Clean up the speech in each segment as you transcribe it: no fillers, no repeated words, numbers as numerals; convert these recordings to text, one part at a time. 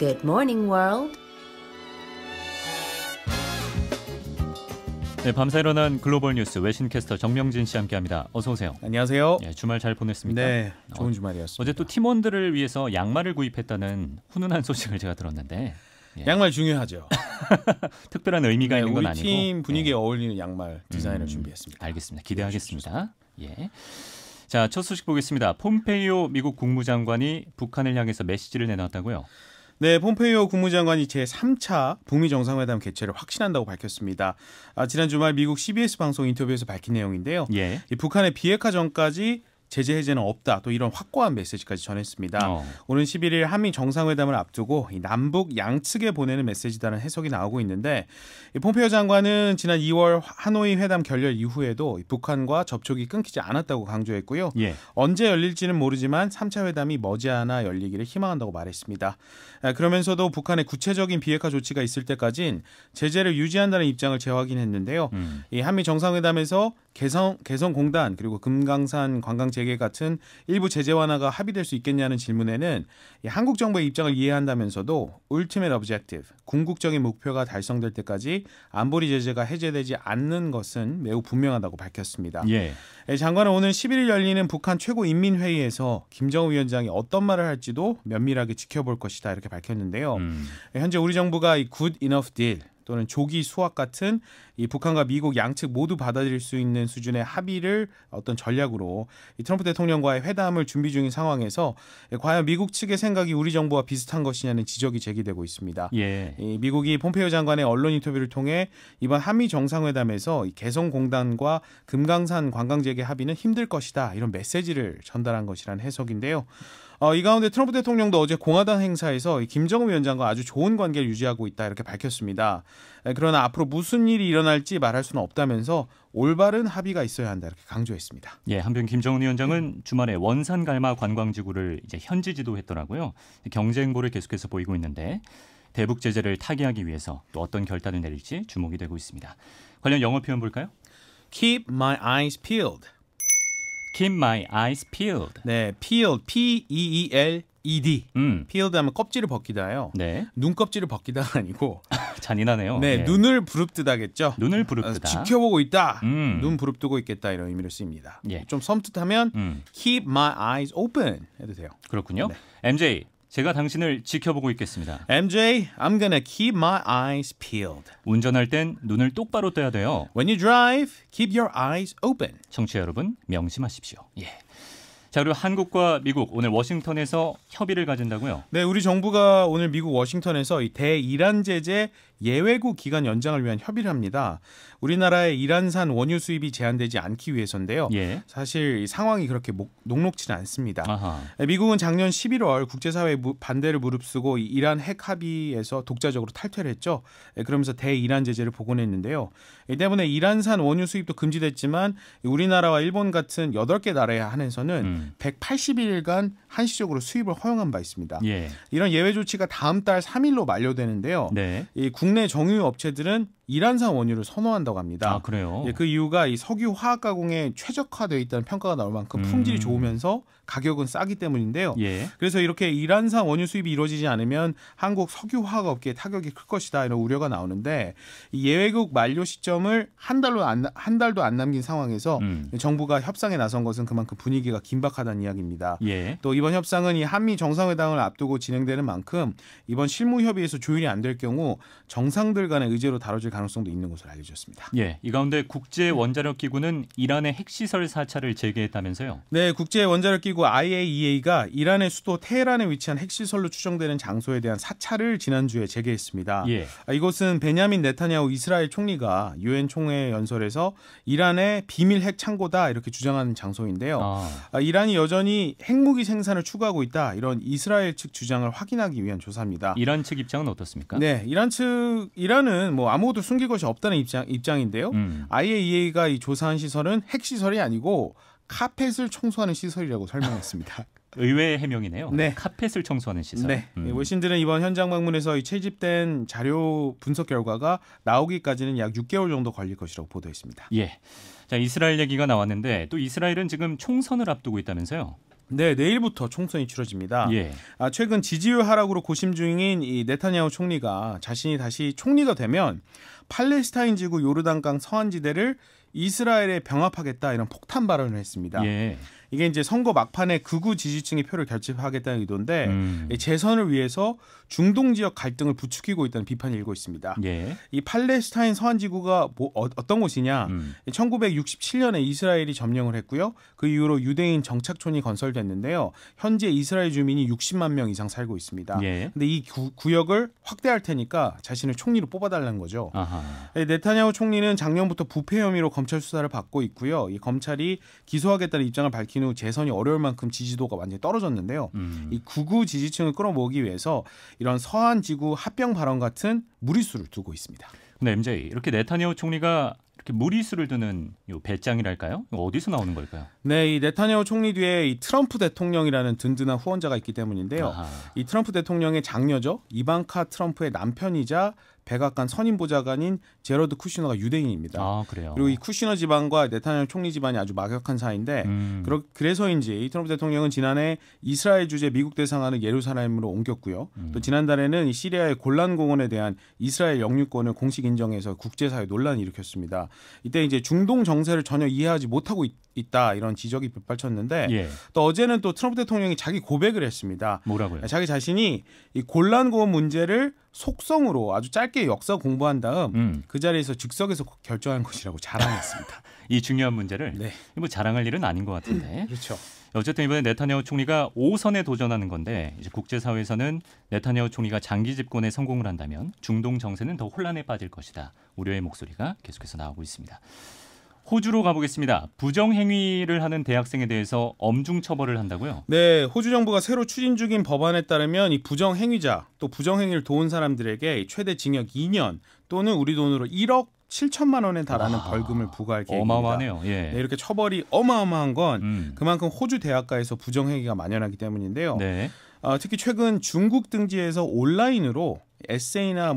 Good morning, world. 네, 밤새 일어난 글로벌 뉴스 외신캐스터 정명진 씨 함께합니다. 어서 오세요. 안녕하세요. 예, 주말 잘 보냈습니까? 네, 좋은 주말이었습니다. 어제 또 팀원들을 위해서 양말을 구입했다는 훈훈한 소식을 제가 들었는데 예. 양말 중요하죠. 특별한 의미가 있는 건 우리 아니고 팀 분위기에 어울리는 양말 디자인을 준비했습니다. 알겠습니다. 기대하겠습니다. 예. 자, 첫 소식 보겠습니다. 폼페이오 미국 국무장관이 북한을 향해서 메시지를 내놨다고요? 네, 폼페이오 국무장관이 제3차 북미 정상회담 개최를 확신한다고 밝혔습니다. 지난 주말 미국 CBS 방송 인터뷰에서 밝힌 내용인데요. 예. 이 북한의 비핵화 전까지 제재 해제는 없다. 또 이런 확고한 메시지까지 전했습니다. 오는 11일 한미 정상회담을 앞두고 이 남북 양측에 보내는 메시지다는 해석이 나오고 있는데 이 폼페이오 장관은 지난 2월 하노이 회담 결렬 이후에도 북한과 접촉이 끊기지 않았다고 강조했고요. 예. 언제 열릴지는 모르지만 3차 회담이 머지않아 열리기를 희망한다고 말했습니다. 그러면서도 북한의 구체적인 비핵화 조치가 있을 때까지는 제재를 유지한다는 입장을 재확인했는데요. 이 한미 정상회담에서 개성공단 그리고 금강산 관광 재개 같은 일부 제재 완화가 합의될 수 있겠냐는 질문에는 한국 정부의 입장을 이해한다면서도 Ultimate Objective, 궁극적인 목표가 달성될 때까지 안보리 제재가 해제되지 않는 것은 매우 분명하다고 밝혔습니다. 예. 장관은 오늘 11일 열리는 북한 최고인민회의에서 김정은 위원장이 어떤 말을 할지도 면밀하게 지켜볼 것이다 이렇게 밝혔는데요. 현재 우리 정부가 이 Good Enough Deal 또는 조기 수학 같은 이 북한과 미국 양측 모두 받아들일 수 있는 수준의 합의를 어떤 전략으로 이 트럼프 대통령과의 회담을 준비 중인 상황에서 과연 미국 측의 생각이 우리 정부와 비슷한 것이냐는 지적이 제기되고 있습니다. 예. 이 미국이 폼페이오 장관의 언론 인터뷰를 통해 이번 한미 정상회담에서 이 개성공단과 금강산 관광재개 합의는 힘들 것이다 이런 메시지를 전달한 것이라는 해석인데요. 이 가운데 트럼프 대통령도 어제 공화당 행사에서 김정은 위원장과 아주 좋은 관계를 유지하고 있다 이렇게 밝혔습니다. 그러나 앞으로 무슨 일이 일어날지 말할 수는 없다면서 올바른 합의가 있어야 한다 이렇게 강조했습니다. 예, 한편 김정은 위원장은 주말에 원산 갈마 관광지구를 이제 현지 지도했더라고요. 경제 행보를 계속해서 보이고 있는데 대북 제재를 타개하기 위해서 또 어떤 결단을 내릴지 주목이 되고 있습니다. 관련 영어 표현 볼까요? Keep my eyes peeled. Keep my eyes peeled. 네, peeled, P-E-E-L-E-D. peeled 하면 껍질을 벗기다요. 네. 눈껍질을 벗기다가 아니고 잔인하네요. 네, 예. 눈을 부릅뜨다겠죠. 눈을 부릅뜨다. 지켜보고 있다. 눈 부릅뜨고 있겠다 이런 의미로 쓰입니다. 예. 좀 섬뜩하면 keep my eyes open 해도 돼요. 그렇군요. 네. MJ, 제가 당신을 지켜보고 있겠습니다. MJ, I'm gonna keep my eyes peeled. 운전할 땐 눈을 똑바로 떠야 돼요. When you drive, keep your eyes open. 청취자 여러분, 명심하십시오. 예. 자, 그리고 한국과 미국 오늘 워싱턴에서 협의를 가진다고요? 네, 우리 정부가 오늘 미국 워싱턴에서 이 대이란 제재 예외국 기간 연장을 위한 협의를 합니다. 우리나라의 이란산 원유 수입이 제한되지 않기 위해서인데요. 예. 사실 이 상황이 그렇게 녹록지는 않습니다. 아하. 미국은 작년 11월 국제사회의 반대를 무릅쓰고 이 이란 핵 합의에서 독자적으로 탈퇴를 했죠. 그러면서 대이란 제재를 복원했는데요. 이 때문에 이란산 원유 수입도 금지됐지만 우리나라와 일본 같은 8개 나라에 한해서는 180일간 한시적으로 수입을 허용한 바 있습니다. 예. 이런 예외 조치가 다음 달 3일로 만료되는데요. 네. 이 국내 정유 업체들은 이란산 원유를 선호한다고 합니다. 아, 그래요? 그 이유가 이 석유 화학 가공에 최적화되어 있다는 평가가 나올 만큼 품질이 좋으면서 가격은 싸기 때문인데요. 예. 그래서 이렇게 이란산 원유 수입이 이루어지지 않으면 한국 석유 화학 업계에 타격이 클 것이다 이런 우려가 나오는데 이 예외국 만료 시점을 한 달도 안 남긴 상황에서 정부가 협상에 나선 것은 그만큼 분위기가 긴박하다는 이야기입니다. 예. 또 이번 협상은 이 한미 정상회담을 앞두고 진행되는 만큼 이번 실무 협의에서 조율이 안 될 경우 정상들 간의 의제로 다뤄질 가능성도 있는 것으로 알려졌습니다. 예, 이 가운데 국제원자력기구는 이란의 핵시설 사찰을 재개했다면서요? 네, 국제원자력기구 IAEA가 이란의 수도 테헤란에 위치한 핵시설로 추정되는 장소에 대한 사찰을 지난주에 재개했습니다. 예. 이곳은 베냐민 네타냐후 이스라엘 총리가 유엔 총회 연설에서 이란의 비밀 핵 창고다 이렇게 주장하는 장소인데요. 이란이 여전히 핵무기 생산을 추구하고 있다 이런 이스라엘 측 주장을 확인하기 위한 조사입니다. 이란 측 입장은 어떻습니까? 네, 이란은 뭐 아무것도 숨길 것이 없다는 입장인데요. IAEA가 이 조사한 시설은 핵시설이 아니고 카펫을 청소하는 시설이라고 설명했습니다. 의외의 해명이네요. 네. 카펫을 청소하는 시설. 네. 외신들은 이번 현장 방문에서 이 채집된 자료 분석 결과가 나오기까지는 약 6개월 정도 걸릴 것이라고 보도했습니다. 예. 자, 이스라엘 얘기가 나왔는데 또 이스라엘은 지금 총선을 앞두고 있다면서요? 네, 내일부터 총선이 치러집니다. 예. 최근 지지율 하락으로 고심 중인 이 네타냐후 총리가 자신이 다시 총리가 되면 팔레스타인 지구 요르단강 서안지대를 이스라엘에 병합하겠다 이런 폭탄 발언을 했습니다. 예. 이게 이제 선거 막판에 극우 지지층의 표를 결집하겠다는 의도인데 재선을 위해서 중동 지역 갈등을 부추기고 있다는 비판이 일고 있습니다. 예. 이 팔레스타인 서안지구가 어떤 곳이냐? 1967년에 이스라엘이 점령을 했고요. 그 이후로 유대인 정착촌이 건설됐는데요. 현재 이스라엘 주민이 60만 명 이상 살고 있습니다. 예. 근데 이 구역을 확대할 테니까 자신을 총리로 뽑아달라는 거죠. 아하. 네타냐후 총리는 작년부터 부패 혐의로 검찰 수사를 받고 있고요. 이 검찰이 기소하겠다는 입장을 밝힌 후 재선이 어려울 만큼 지지도가 완전히 떨어졌는데요. 이 극우 지지층을 끌어모으기 위해서 이런 서한 지구 합병 발언 같은 무리수를 두고 있습니다. 근데 MJ 이렇게 네타냐후 총리가 이렇게 무리수를 두는 요 배짱이랄까요? 이거 어디서 나오는 걸까요? 네, 이 네타냐후 총리 뒤에 이 트럼프 대통령이라는 든든한 후원자가 있기 때문인데요. 아하. 이 트럼프 대통령의 장녀죠. 이방카 트럼프의 남편이자 백악관 선임 보좌관인 제러드 쿠시너가 유대인입니다. 아, 그래요. 그리고 이 쿠시너 집안과 네타냐후 총리 집안이 아주 막역한 사이인데 그래서인지 트럼프 대통령은 지난해 이스라엘 주재 미국 대사관을 예루살렘으로 옮겼고요. 또 지난달에는 이 시리아의 골란 공원에 대한 이스라엘 영유권을 공식 인정해서 국제사회 논란을 일으켰습니다. 이때 이제 중동 정세를 전혀 이해하지 못하고 있다 이런 지적이 빗발쳤는데 예. 또 어제는 또 트럼프 대통령이 자기 고백을 했습니다. 뭐라고요? 자기 자신이 이 골란 공원 문제를 속성으로 아주 짧게 역사 공부한 다음 그 자리에서 즉석에서 결정한 것이라고 자랑했습니다. 이 중요한 문제를 네. 뭐 자랑할 일은 아닌 것 같은데. 그렇죠. 어쨌든 이번에 네타냐후 총리가 5선에 도전하는 건데 이제 국제사회에서는 네타냐후 총리가 장기 집권에 성공을 한다면 중동 정세는 더 혼란에 빠질 것이다. 우려의 목소리가 계속해서 나오고 있습니다. 호주로 가보겠습니다. 부정행위를 하는 대학생에 대해서 엄중 처벌을 한다고요? 네, 호주 정부가 새로 추진 중인 법안에 따르면 이 부정행위자 또 부정행위를 도운 사람들에게 최대 징역 2년 또는 우리 돈으로 1억 7천만 원에 달하는 벌금을 부과할 계획입니다. 어마어마하네요. 예. 네, 이렇게 처벌이 어마어마한 건 그만큼 호주 대학가에서 부정행위가 만연하기 때문인데요. 네. 특히 최근 중국 등지에서 온라인으로 에세이나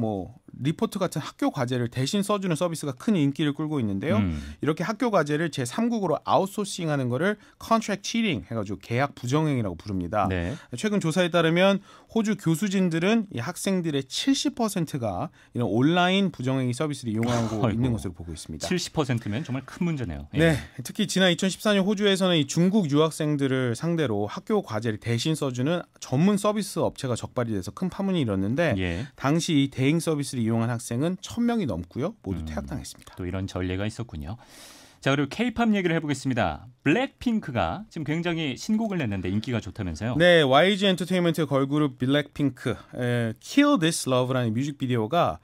리포트 같은 학교 과제를 대신 써주는 서비스가 큰 인기를 끌고 있는데요. 이렇게 학교 과제를 제3국으로 아웃소싱하는 거를 contract cheating 해가지고 계약 부정행위라고 부릅니다. 네. 최근 조사에 따르면 호주 교수진들은 이 학생들의 70%가 이런 온라인 부정행위 서비스를 이용하고 있는 것으로 보고 있습니다. 70%면 정말 큰 문제네요. 예. 네, 특히 지난 2014년 호주에서는 이 중국 유학생들을 상대로 학교 과제를 대신 써주는 전문 서비스 업체가 적발이 돼서 큰 파문이 일었는데 예. 당시 이 대행 서비스를 이용한 학생은 1,000명이 넘고요. 모두 퇴학당했습니다. 또 이런 전례가 있었군요. 자, 그리고 K-팝 얘기를 해보겠습니다. 블랙핑크가 지금 굉장히 신곡을 냈는데 인기가 좋다면서요? 네, YG 엔터테인먼트의 걸그룹 블랙핑크 Kill This Love라는 뮤직비디오가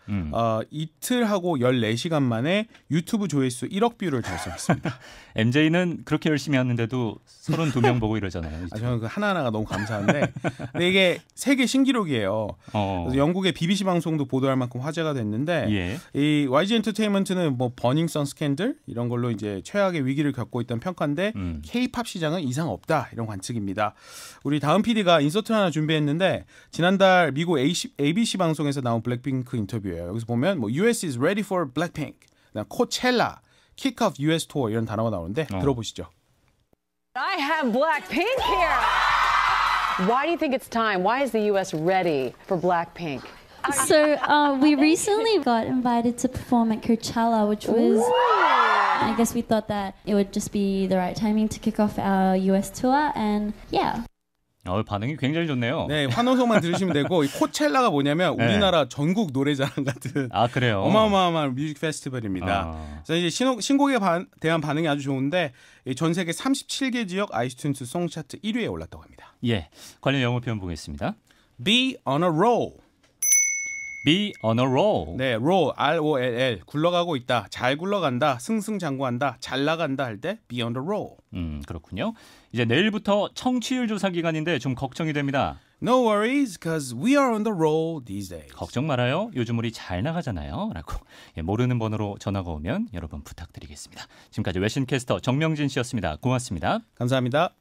이틀하고 14시간 만에 유튜브 조회수 1억 뷰를 달성했습니다. MJ는 그렇게 열심히 하는데도 32명 보고 이러잖아요. 저는 그 하나하나가 너무 감사한데 근데 이게 세계 신기록이에요. 그래서 영국의 BBC 방송도 보도할 만큼 화제가 됐는데 예. 이 YG 엔터테인먼트는 버닝썬 스캔들 이런 걸로 이제 최악의 위기를 겪고 있던 평가인데 K-팝 시장은 이상 없다 이런 관측입니다. 우리 다음 PD가 인서트 하나 준비했는데 지난달 미국 ABC 방송에서 나온 블랙핑크 인터뷰예요. 여기서 보면 US is ready for Blackpink, 코첼라, kick off US tour 이런 단어가 나오는데 들어보시죠. I have Blackpink here. Why do you think it's time? Why is the US ready for Blackpink? So we recently got invited to perform at Coachella, which was, I guess we thought that it would just be the right timing to kick off our US tour, and yeah. 반응이 굉장히 좋네요. 네, 환호성만 들으시면 되고 이 코첼라가 뭐냐면 우리나라 전국 노래자랑 같은 그래요? 어마어마한 뮤직 페스티벌입니다. 그래서 이제 신곡에 대한 반응이 아주 좋은데 전 세계 37개 지역 아이튠즈 송 차트 1위에 올랐다고 합니다. 예, 관련 영어 표현 보겠습니다. Be on a roll. Be on a roll. 네, roll, R-O-L-L, 굴러가고 있다, 잘 굴러간다, 승승장구한다, 잘 나간다 할 때 be on the roll. 그렇군요. 이제 내일부터 청취율 조사 기간인데 좀 걱정이 됩니다. No worries, because we are on the roll these days. 걱정 말아요. 요즘 우리 잘 나가잖아요. 라고 모르는 번호로 전화가 오면 여러분 부탁드리겠습니다. 지금까지 외신캐스터 정명진 씨였습니다. 고맙습니다. 감사합니다.